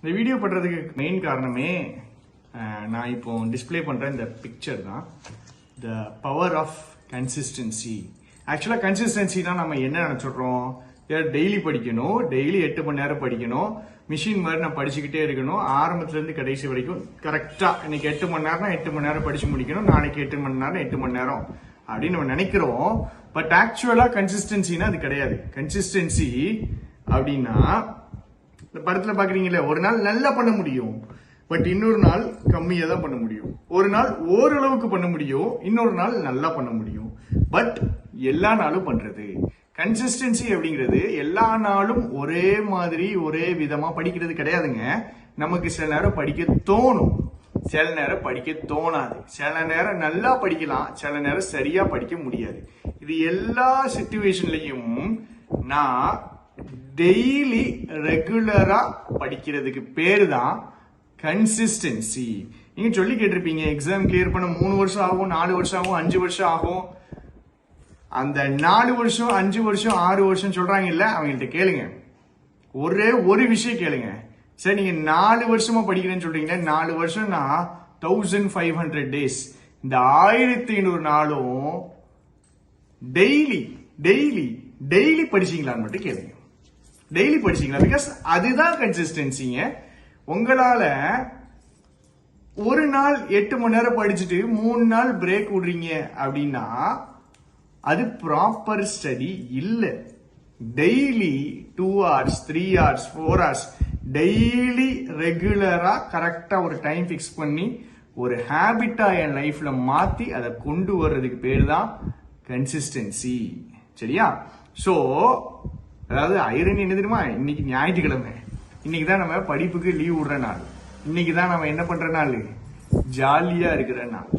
இந்த வீடியோ பண்றதுக்கு மெயின் காரணமே நான் இப்போ டிஸ்பிளே பண்ற இந்த பிக்சர் தான். The power of consistency. ஆக்சுவலா கன்சிஸ்டன்சினா நம்ம என்ன நினைச்சிடுறோம், டெய்லி படிக்கணும், டெய்லி 8 மணி நேரம் படிக்கணும், மிஷின் மாதிரி நான் படிச்சுக்கிட்டே இருக்கணும், ஆரம்பத்துல இருந்து கடைசி வரைக்கும் கரெக்டா இன்னைக்கு 8 மணி நேரம் 8 மணி நேரம் படிச்சு முடிக்கணும், நாளைக்கு 8 மணி நேரம் 8 மணி நேரம் அப்படின்னு நம்ம நினைக்கிறோம். பட் ஆக்சுவலா கன்சிஸ்டன்சினா அது கிடையாது. கன்சிஸ்டன்சி அப்படின்னா இந்த படத்துல பாக்குறீங்களே, ஒரு நாள் நல்லா பண்ண முடியும், பட் இன்னொரு நாள் கம்மியா தான் பண்ண முடியும். ஒரு நாள் ஓரளவுக்கு பண்ண முடியும், இன்னொரு நாள் நல்லா பண்ண முடியும். பட் எல்லா நாளும் பண்றது கன்சிஸ்டன்சி அப்படிங்கிறது எல்லா நாளும் ஒரே மாதிரி ஒரே விதமா படிக்கிறது கிடையாதுங்க. நமக்கு சில நேரம் படிக்க தோணும், சில நேரம் படிக்க தோணாது, சில நேரம் நல்லா படிக்கலாம், சில நேரம் சரியா படிக்க முடியாது. இது எல்லா சிச்சுவேஷன்லயும் நான் டெய்லி ரெகுலரா படிக்கிறதுக்கு பேரு தான் கன்சிஸ்டன்சி. நீங்க சொல்லி கேட்டிருப்பீங்க, எக்ஸாம் கிளியர் பண்ண 3 வருஷம் ஆகும், 4 வருஷம் ஆகும், 5 வருஷம் ஆகும். அந்த 4 வருஷம் 5 வருஷம் 6 வருஷம் சொல்றாங்க இல்ல, அவங்கள்ட்ட கேளுங்க, ஒரே ஒரு விஷயம் கேளுங்க. சரி, நீங்க 4 வருஷமா படிக்கிறேன்னு சொல்றீங்களா, 4 வருஷம்னா 1500 டேஸ், இந்த 1500 நாளும் டெய்லி டெய்லி டெய்லி படிச்சீங்களான்னு மட்டும் கேளுங்க. டெய்லி படிச்சீங்களா? பிகாஸ் அதுதான் கன்சிஸ்டன்சிங்க. உங்களால ஒரு நாள் 8 மணி நேரம் படிச்சுட்டு 3 நாள் பிரேக் விடுறீங்க அப்படின்னா அது ப்ராப்பர் ஸ்டடி இல்ல. Daily 2 hours 3 hours 4 hours daily ரெகுலரா கரெக்டா ஒரு டைம் பிக்ஸ் பண்ணி ஒரு ஹேபிட்டா என் லைஃப்ல மாத்தி அதை கொண்டு வர்றதுக்கு பேரு தான் கன்சிஸ்டன்சி. சரியா? சோ அதாவது ஐரன் என்ன தெரியுமா, இன்னைக்கு ஞாயிற்றுக்கிழமை, இன்னைக்கு தான் நம்ம படிப்புக்கு லீவ் விடுற நாள், இன்னைக்கு தான் நம்ம என்ன பண்ற நாள், ஜாலியா இருக்கிற நாள்,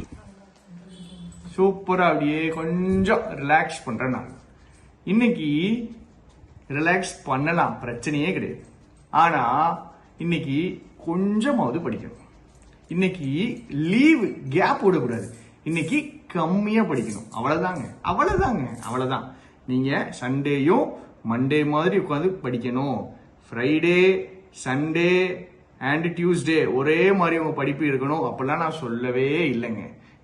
சூப்பரா அப்படியே கொஞ்சம் ரிலாக்ஸ் பண்ற நாள். இன்னைக்கு ரிலாக்ஸ் பண்ணலாம், பிரச்சனையே கிடையாது. ஆனா இன்னைக்கு கொஞ்சமாவது படிக்கணும். இன்னைக்கு லீவு கேப் விடக்கூடாது, இன்னைக்கு கம்மியா படிக்கணும். அவ்வளவுதாங்க, அவ்வளவுதாங்க, அவ்வளவுதான். நீங்க சண்டேயும் மண்டே மாதிரி உட்காந்து படிக்கணும், ஃப்ரைடே சண்டே அண்ட் டியூஸ்டே ஒரே மாதிரி உங்க படிப்பு இருக்கணும் அப்படிலாம் நான் சொல்லவே இல்லைங்க.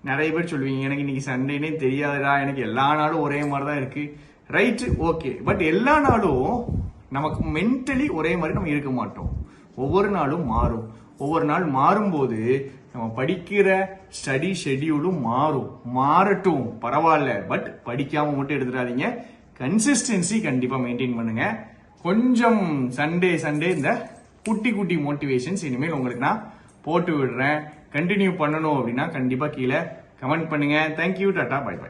நிறைய பேர் சொல்லுவீங்க, எனக்கு இன்னைக்கு சண்டேனே தெரியாதுடா, எனக்கு எல்லா நாளும் ஒரே மாதிரி தான் இருக்கு. Right, okay. பட் எல்லா நாளும் நமக்கு மென்டலி ஒரே மாதிரி நம்ம இருக்க மாட்டோம். ஒவ்வொரு நாளும் மாறும். ஒவ்வொரு நாள் மாறும்போது நம்ம படிக்கிற ஸ்டடி ஷெட்யூலும் மாறும். மாறட்டும், பரவாயில்ல. பட் படிக்காம மட்டும் எடுத்துடாதீங்க. கன்சிஸ்டன்சி கண்டிப்பா மெயின்டைன் பண்ணுங்க. கொஞ்சம் சண்டே இந்த குட்டி குட்டி மோட்டிவேஷன்ஸ் இனிமேல் உங்களுக்கு நான் போட்டு விடுறேன். கண்டினியூ பண்ணணும் அப்படின்னா கண்டிப்பா கீழே கமெண்ட் பண்ணுங்க. தேங்க்யூ, டாடா, பை பை.